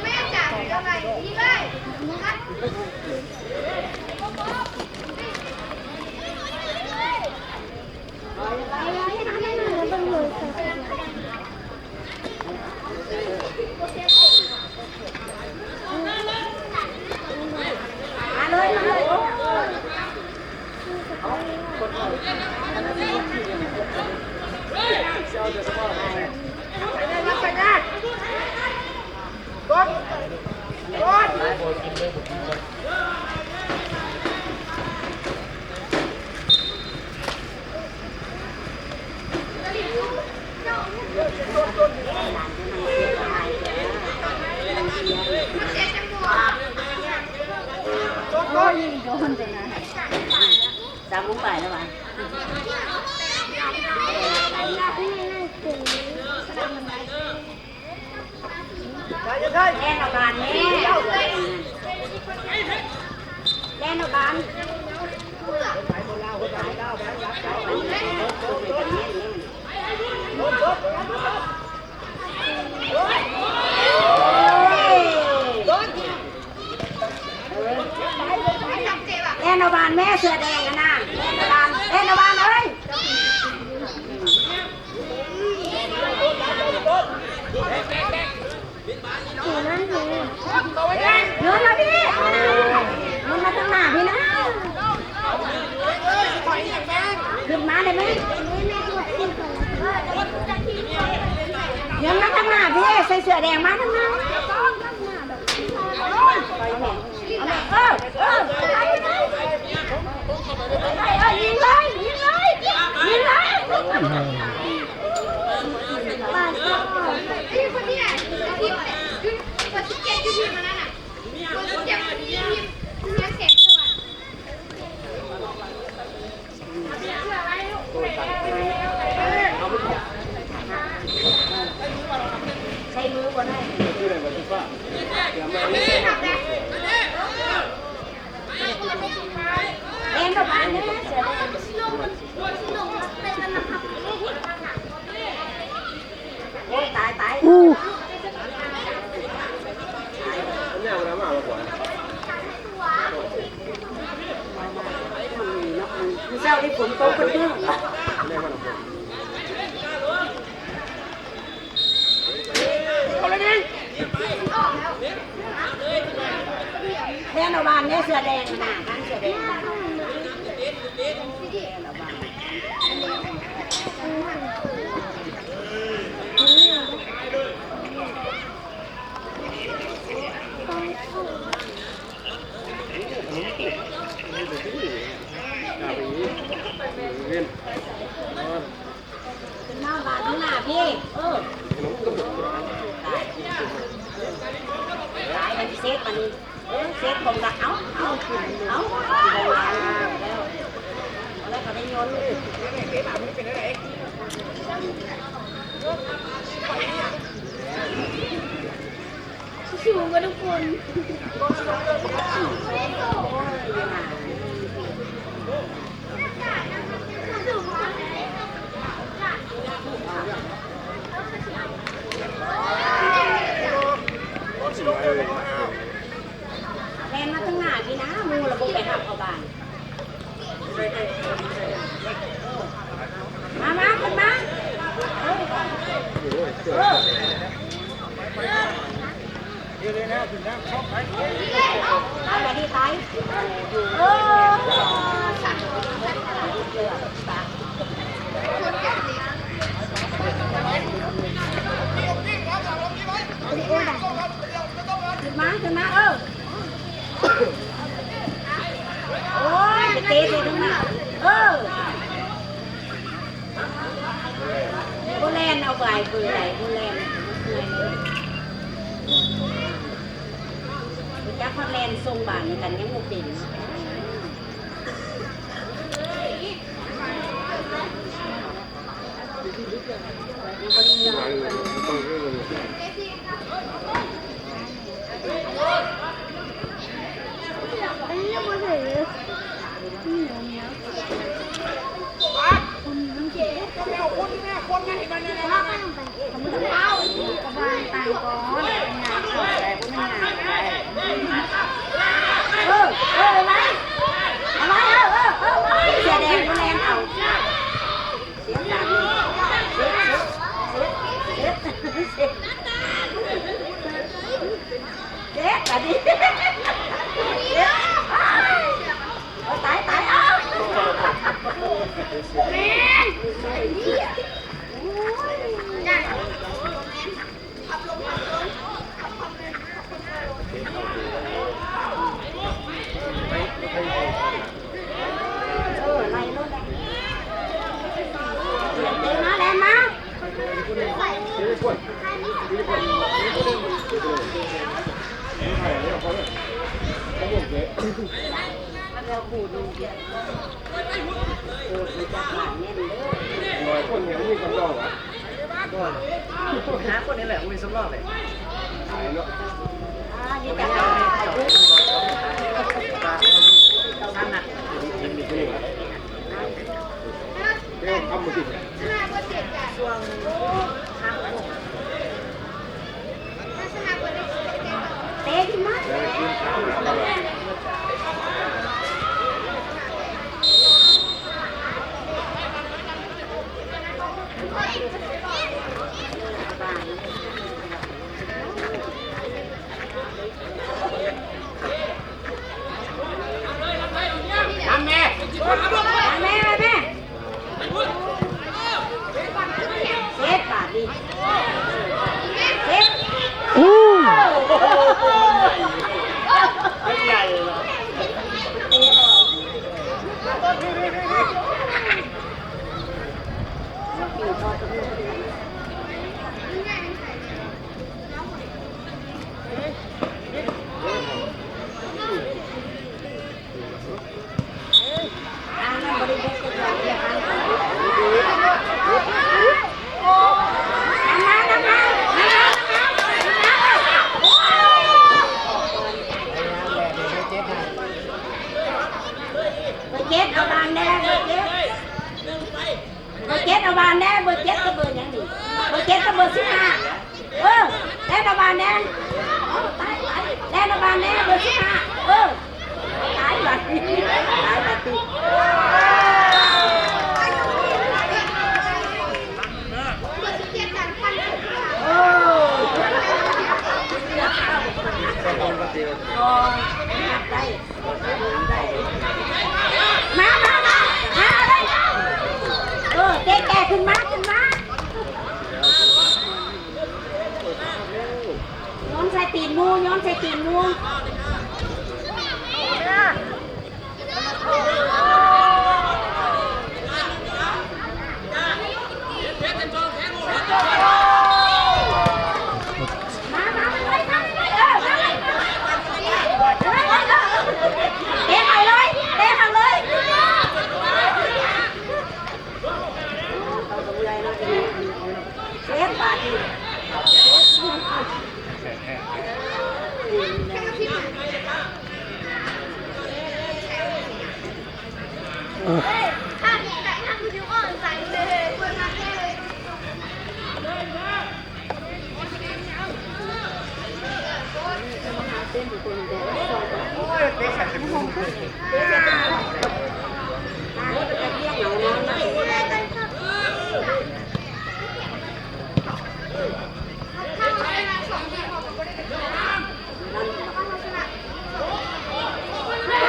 แม่จับยังไงยิงเลยจำมุ้งไปแล้วไหมแล่นออกบานแม่แล่นออกบานแล่นออกบานแม่เสือแดงนะแล่นออกบานเอ้ยเงินมาพี่เงินมาตั้งหน้าพี่นะขึ้นมาได้ไหมเงินมาตั้งหน้าพี่ใส่เสื้อแดงมาตั้งหน้ายิงเลยยิงเลยยิงเลยที่คนนี้ที่คนที่เจ็บที่มันนั่นน่ะคนที่เจ็บคนที่เลี้ยงเสร็จใช่ไหมใช้มือก็ได้เล่นกับบ้านเนี่ยเสือแดงโอ้ตายเจ้าที่ฝนตกกันเยอะแน่นอนเนี่ยเสือแดงนะนั่นเสือแดงหน้าบ้านหน้าพี่ตายมันเซฟมันเซฟผมละเอาแล้วก็ได้โยนชิวกันทุกคนแลนมาตั้งหน้าพี่นะมูระบบไปหักเอาบานมาขึ้นมาเอาไปที่ไทยขึ้นมาโอ้ยจะเตะเลยทั้งนั้นโบแลนเอาไปปืนไหนโบแลนจักพอแลนทรงบานกันยังโมเป็น เอากระบาลต่างก่อนงานเข้าใจพวกมันงานอะไรอะไรเสียแดงแรงเอาเสียงดังเด็กอะดิตายเอาแม่คนเห็นมีคนรอบอ่ะหาคนนี้แหละมีสำรอบเลยเนาะทำหนักมีคนนี้วะเรื่องทำมือติดช่วงเตะที่มั้ยเจ็ดเอาบานแน่เบอร์เจ็ดเอาบานแน่เบอร์เจ็ดก็เบอร์ยังดีเบอร์เจ็ดก็เบอร์15แน่เอาบานแน่ตายแน่เอาบานแน่เบอร์15ตายบัดตีมาเลยแก่ขึ้นมาย้อนใส่ตีนมู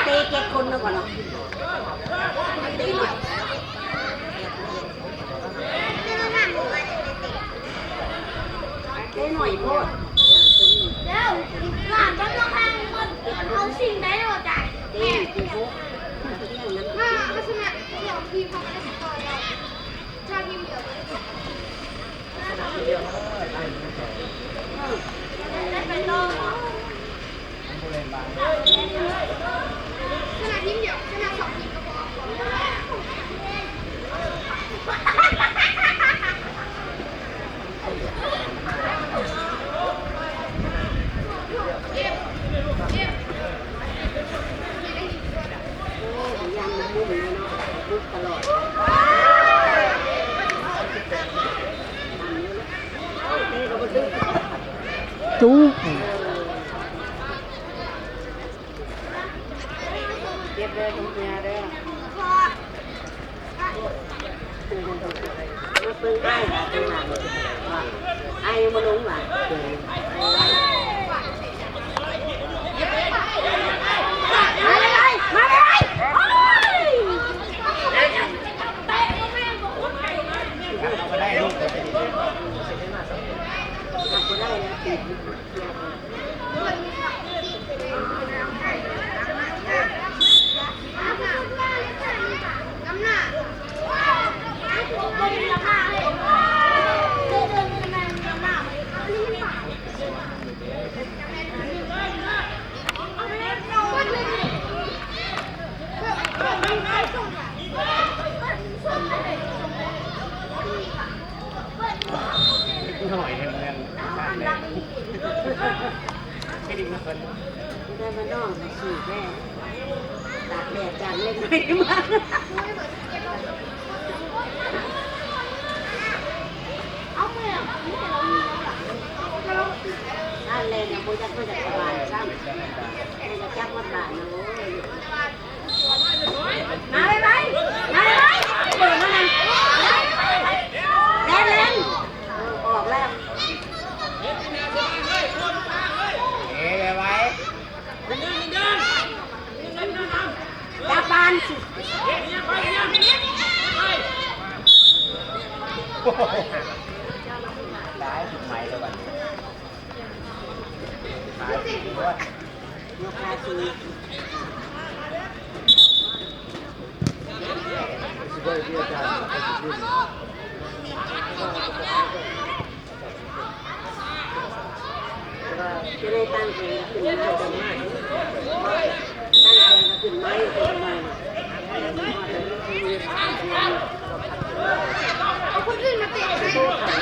ตีเก็บคนนึงก่อนเนาะตีหน่อยโพดแล้วหลานต้องมาแข่งมันเอาสิ่งไหนมาจ่ายแม่มาลักษณะเดี่ยวทีมเขาไม่ได้สกอร์เราชาทีมเดียวได้ไปโลขนาดทีมเดียวขนาด2 ทีมก็พอ จุก เก็บเลยทุกเมียเด้อ พอ มาปึ้งไอ้ละปึ้งหลังไอ้มาลงหลังมาเลยมาเลยโอ้ย เตะก็แม่งบอกว่าไ เอาไปได้ลูกแต่เป็นเด็ก หักก็ได้แล้วติด น้ำหนักก็มีราคาเลยเดินเดินแม่น้ำหนักนี่ไม่ฝ่าเอาไปเลยเอาไปเลยไม่ส่งอ่ะส่งอะไรส่งอะไร หน่อยเห็นเงินไม่ดีเงิน ได้มานอกสี่แม่ตากแดดจานเล็กไม่มาก เอาไปอ่ะนี่เรามีแล้วล่ะ นั่นเลยนะโบจักมาจากสบายซ้ำโบจักมาหลานนะโว้ยมาเลยไหมมาเลยไหมเปิดมาเลยเล่นเล่นออกแล้ว เอ๊ะไว้ จับบานสิ ได้ถึงไหมเลยวันตายถึงด้วย ยกขาสี สุดยอดที่อาจารย์ให้สุดยอด จะได้ตั้งใจขึ้นมาจะมากตั้งใจขึ้นไม้ขึ้นมา เอาคนอื่นมาเตะให้